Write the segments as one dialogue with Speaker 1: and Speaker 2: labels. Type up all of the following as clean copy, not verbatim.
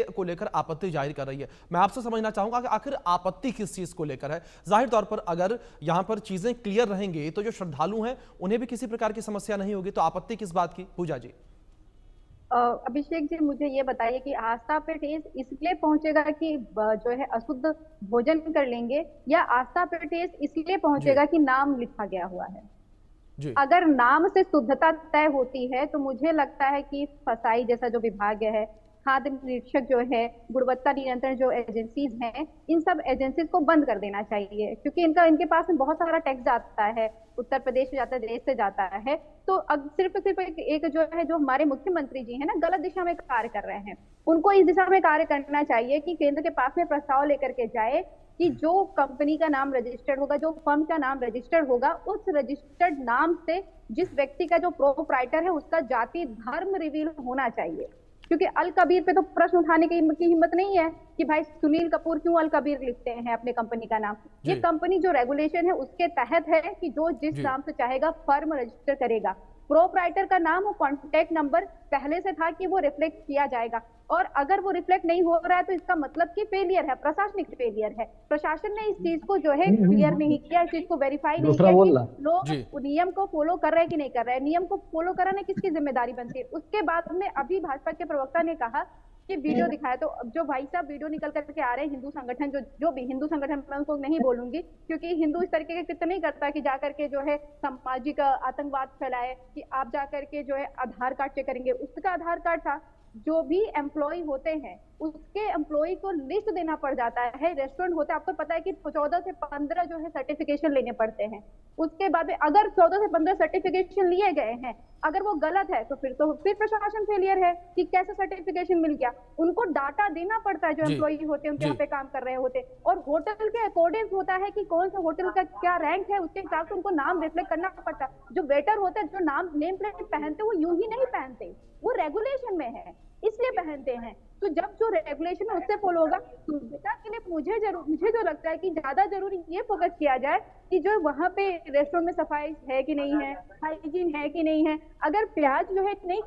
Speaker 1: को लेकर आपत्ति जाहिर कर रही है। मैं आपसे समझना चाहूंगा कि आखिर आपत्ति किस चीज को लेकर है। जाहिर तौर पर अगर यहां पर चीजें क्लियर रहेंगी तो जो श्रद्धालु हैं उन्हें भी किसी प्रकार की समस्या नहीं होगी, तो आपत्ति किस बात की? पूजा जी।
Speaker 2: अभिषेक जी, मुझे ये बताइए कि आस्था पे ठेस इसलिए पहुंचेगा कि जो है अशुद्ध भोजन कर लेंगे, या आस्था पे ठेस इसलिए
Speaker 1: जी
Speaker 2: पहुंचेगा कि नाम लिखा गया हुआ है?
Speaker 1: जी
Speaker 2: अगर नाम से शुद्धता तय होती है तो मुझे लगता है कि फसाई जैसा जो विभाग है, खाद्य निरीक्षक जो है, गुणवत्ता नियंत्रण जो एजेंसीज हैं, इन सब एजेंसीज को बंद कर देना चाहिए, क्योंकि इनके पास में बहुत सारा टैक्स जाता है, उत्तर प्रदेश से जाता है, देश से जाता है। तो अब सिर्फ एक जो है, जो हमारे मुख्यमंत्री जी है ना, गलत दिशा में कार्य कर रहे हैं। उनको इस दिशा में कार्य करना चाहिए कि केंद्र के पास में प्रस्ताव लेकर के जाए कि जो कंपनी का नाम रजिस्टर्ड होगा, जो फर्म का नाम रजिस्टर्ड होगा, उस रजिस्टर्ड नाम से जिस व्यक्ति का जो प्रोप्राइटर है उसका जाति धर्म रिवील होना चाहिए। क्योंकि अल कबीर पे तो प्रश्न उठाने की हिम्मत नहीं है कि भाई सुनील कपूर क्यों अल कबीर लिखते हैं अपने कंपनी का नाम। ये कंपनी जो रेगुलेशन है उसके तहत है कि जो जिस नाम से चाहेगा फर्म रजिस्टर करेगा। प्रोप्राइटर का नाम और कॉन्टेक्ट नंबर पहले से था कि वो रिफ्लेक्ट किया जाएगा, और अगर वो रिफ्लेक्ट नहीं हो रहा है तो इसका मतलब कि फेलियर है, प्रशासनिक फेलियर है। प्रशासन ने इस चीज को जो है क्लियर नहीं किया, इस चीज को वेरीफाई नहीं किया कि लोग नियम को फॉलो कर रहे हैं कि नहीं कर रहे हैं। नियम को फॉलो कराना किसकी जिम्मेदारी बनती है? उसके बाद में अभी भाजपा के प्रवक्ता ने कहा कि वीडियो दिखाया, तो अब जो भाई साहब वीडियो निकल करके आ रहे हैं, हिंदू संगठन जो भी हिंदू संगठन, मैं उनको नहीं बोलूंगी क्योंकि हिंदू इस तरीके के कृत्य नहीं करता कि जाकर के जो है सामाजिक आतंकवाद फैलाए, कि आप जाकर के जो है आधार कार्ड चेक करेंगे। उसका आधार कार्ड था, जो भी एम्प्लॉय होते हैं उसके एम्प्लॉय को लिस्ट देना पड़ जाता है। रेस्टोरेंट होते हैं, आपको पता है कि 14 से 15 जो है सर्टिफिकेशन लेने पड़ते हैं। उसके बाद में अगर 14 से 15 सर्टिफिकेशन लिए गए हैं, अगर वो गलत है तो फिर प्रशासन फेलियर है कि कैसे सर्टिफिकेशन मिल गया। उनको डाटा देना पड़ता है जो एम्प्लॉय होते हैं, उनके यहाँ पे काम कर रहे होते हैं, और होटल के अकॉर्डिंग होता है कि कौन सा होटल का क्या रैंक है, उसके हिसाब से उनको नाम रिफ्लेक्ट करना पड़ता है। जो वेटर होते हैं, जो नेम प्लेट पहनते हैं, वो यूं ही नहीं पहनते, वो रेगुलेशन में है इसलिए पहनते हैं। तो जब जो रेगुलेशन है उससे फॉलो होगा। सुविधा के लिए मुझे जो लगता है कि ज्यादा जरूरी ये फोकस किया जाए कि जो वहां पे रेस्टोरेंट में सफाई है कि नहीं है, हाइजीन है कि नहीं है। अगर प्याज जो है नहीं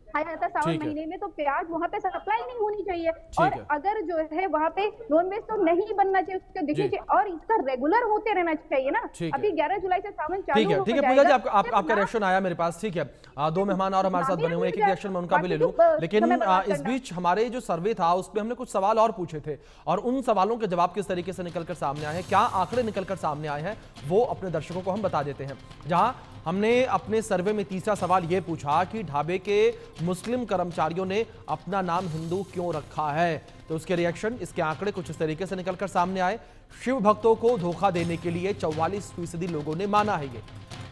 Speaker 2: खाया जाता सावन महीने में, तो प्याज वहां पे सप्लाई नहीं होनी चाहिए, और अगर जो है वहां पे नॉन वेज तो नहीं बनना चाहिए, उसका देखिए चाहिए, और इसका रेगुलर होते रहना चाहिए ना। अभी 11 जुलाई से सावन चालू हो
Speaker 1: ठीक है पूजा जी, आपका रिएक्शन आया मेरे पास। ठीक है, दो मेहमान और हमारे साथ बने हुए, एक रिएक्शन में उनका भी ले लूं, लेकिन इस बीच हमारे जो सर्वे था उसमें हमने कुछ सवाल और पूछे थे, और उन सवालों के जवाब किस तरीके से निकलकर सामने आए हैं, क्या आंकड़े निकलकर सामने आए हैं, वो अपने दर्शकों को हम बता देते हैं। जहां हमने अपने सर्वे में तीसरा सवाल यह पूछा कि ढाबे के मुस्लिम कर्मचारियों ने अपना नाम हिंदू क्यों रखा है, तो उसके रिएक्शन, इसके आंकड़े कुछ इस तरीके से निकलकर सामने आए। शिव भक्तों को धोखा देने के लिए 44% लोगों ने माना है, ये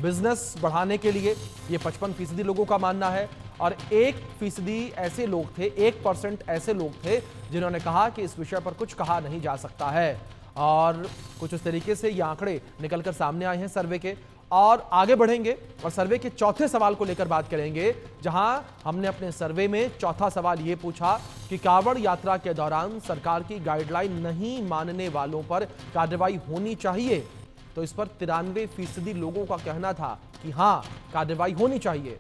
Speaker 1: बिजनेस बढ़ाने के लिए ये 55% लोगों का मानना है, और 1% ऐसे लोग थे, 1% ऐसे लोग थे जिन्होंने कहा कि इस विषय पर कुछ कहा नहीं जा सकता है। और कुछ इस तरीके से ये आंकड़े निकलकर सामने आए हैं सर्वे के। और आगे बढ़ेंगे और सर्वे के चौथे सवाल को लेकर बात करेंगे, जहां हमने अपने सर्वे में चौथा सवाल यह पूछा कि कांवड़ यात्रा के दौरान सरकार की गाइडलाइन नहीं मानने वालों पर कार्रवाई होनी चाहिए। तो इस पर 93% लोगों का कहना था कि हां, कार्रवाई होनी चाहिए।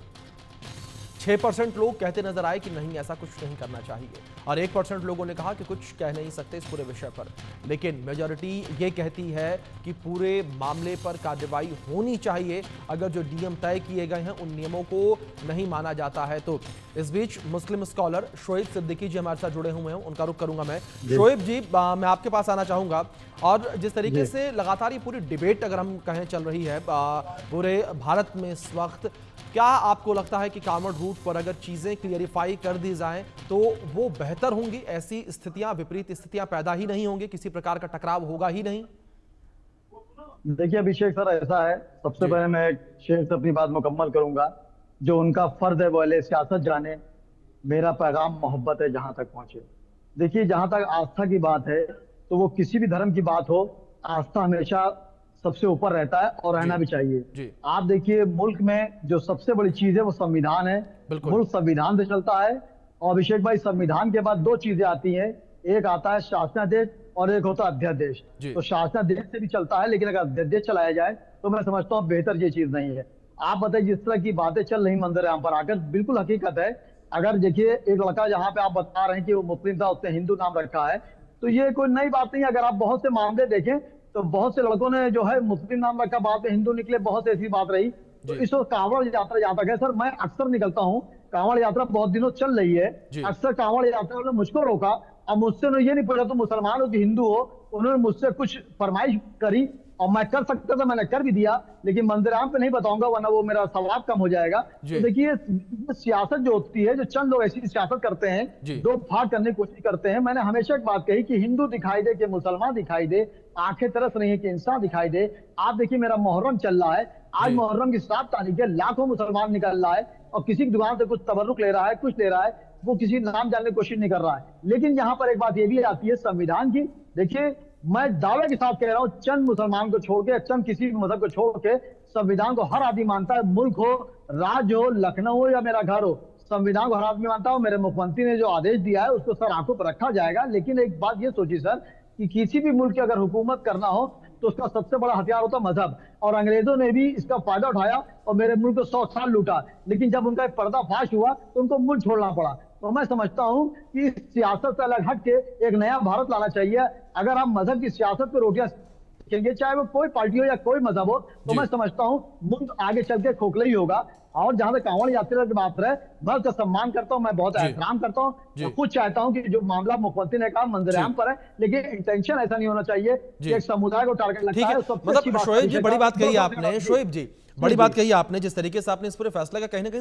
Speaker 1: 6% लोग कहते नजर आए कि नहीं, ऐसा कुछ नहीं करना चाहिए, और 1% लोगों ने कहा कि कुछ कह नहीं सकते इस पूरे विषय पर। लेकिन मेजॉरिटी ये कहती है कि पूरे मामले पर कार्रवाई होनी चाहिए अगर जो नियम तय किए गए हैं उन नियमों को नहीं माना जाता है तो। इस बीच मुस्लिम स्कॉलर शोएब सिद्दीकी जी हमारे साथ जुड़े हुए हैं, उनका रुख करूंगा मैं। शोएब जी, मैं आपके पास आना चाहूंगा, और जिस तरीके से लगातार ये पूरी डिबेट अगर हम कहें चल रही है पूरे भारत में इस वक्त, क्या आपको लगता है कि कांवड़ रूट पर अगर चीजें क्लियरिफाई कर दी जाएं तो वो बेहतर होंगी? ऐसी स्थितियां, विपरीत स्थितियां पैदा ही नहीं होंगी, किसी प्रकार का टकराव होगा ही नहीं?
Speaker 3: देखिए अभिषेक सर, ऐसा है, सबसे पहले मैं शेख से अपनी बात मुकम्मल करूंगा। जो उनका फर्ज है वो अहले सियासत जाने, मेरा पैगाम मोहब्बत है जहां तक पहुंचे। देखिए, जहां तक आस्था की बात है तो वो किसी भी धर्म की बात हो, आस्था हमेशा सबसे ऊपर रहता है और रहना भी चाहिए। आप देखिए, मुल्क में जो सबसे बड़ी चीज है वो संविधान है। मुल्क संविधान से चलता है, और अभिषेक भाई, संविधान के बाद दो चीजें आती हैं, एक आता है शासनादेश और एक होता है अध्यादेश। तो शासनादेश से भी चलता है, लेकिन अगर अध्यादेश चलाया जाए तो मैं समझता हूँ बेहतर ये चीज नहीं है। आप बताइए, जिस तरह की बातें चल रही मंदिर यहाँ पर आकर, बिल्कुल हकीकत है अगर देखिए एक लड़का जहाँ पे आप बता रहे हैं कि वो मुस्लिम था, उसने हिंदू नाम रखा है, तो ये कोई नई बात नहीं है। अगर आप बहुत से मामले देखें तो बहुत से लड़कों ने जो है मुस्लिम नाम रखा, बाद में हिंदू निकले, बहुत ऐसी बात रही। तो इस वक्त कांवड़ यात्रा जहाँ तक है सर, मैं अक्सर निकलता हूँ, कांवड़ यात्रा बहुत दिनों चल रही है, अक्सर कांवड़ यात्रा ने मुझको रोका और मुझसे ये नहीं पूछा तुम मुसलमान हो कि हिंदू हो। उन्होंने मुझसे कुछ फरमाइश करी और मैं कर सकता था, मैंने कर भी दिया, लेकिन मंदिराम पे नहीं बताऊंगा वरना वो मेरा सवाब कम हो जाएगा। तो देखिए सियासत जो होती है, जो चंद लोग ऐसी सियासत करते हैं, दो फाड़ करने की कोशिश करते हैं। मैंने हमेशा एक बात कही कि हिंदू दिखाई दे कि मुसलमान दिखाई दे, आंखें तरस रही है कि इंसान दिखाई दे। आप देखिए मेरा मुहर्रम चल रहा है, आज मुहर्रम की 7 तारीख है, लाखों मुसलमान निकल रहा है और किसी की दुकान से कुछ तबर्रुक ले रहा है, कुछ ले रहा है, वो किसी नाम जानने की कोशिश नहीं कर रहा है। लेकिन यहाँ पर एक बात ये भी आती है संविधान की। देखिए मैं दावे के साथ कह रहा हूं, चंद मुसलमान को छोड़ के, चंद किसी भी मजहब को छोड़ के, संविधान को हर आदमी मानता है। मुल्क हो, राज्य हो, लखनऊ हो या मेरा घर हो, संविधान को हर आदमी मानता है। मेरे मुख्यमंत्री ने जो आदेश दिया है उसको सर आंखों पर रखा जाएगा। लेकिन एक बात ये सोचिए सर कि किसी भी मुल्क की अगर हुकूमत करना हो तो उसका सबसे बड़ा हथियार होता है मजहब, और अंग्रेजों ने भी इसका फायदा उठाया और मेरे मुल्क को 100 साल लूटा। लेकिन जब उनका एक पर्दाफाश हुआ तो उनको मुल्क छोड़ना पड़ा। तो मैं समझता हूं कि इस सियासत से अलग हट के एक नया भारत लाना चाहिए। अगर हम मजहब की सियासत पे रोटियां सेकेंगे, चाहे वो कोई पार्टी हो या कोई मजहब हो, तो मैं समझता हूं मुल्क आगे चल के खोखला ही होगा। और जहां तक कांवड़ यात्रा की बात है, मैं उसका सम्मान करता हूं, मैं बहुत एहतराम करता हूं। मैं खुद चाहता हूं कि जो मामला मुख्यमंत्री ने कहा मंजरेआम पर है, लेकिन इंटेंशन ऐसा नहीं होना चाहिए कि एक समुदाय को टारगेट लगता है।
Speaker 1: मतलब शोएब जी बड़ी बात कही आपने, शोएब जी बड़ी बात कही आपने, जिस तरीके से आपने इस पूरे फैसले का कहीं ना कहीं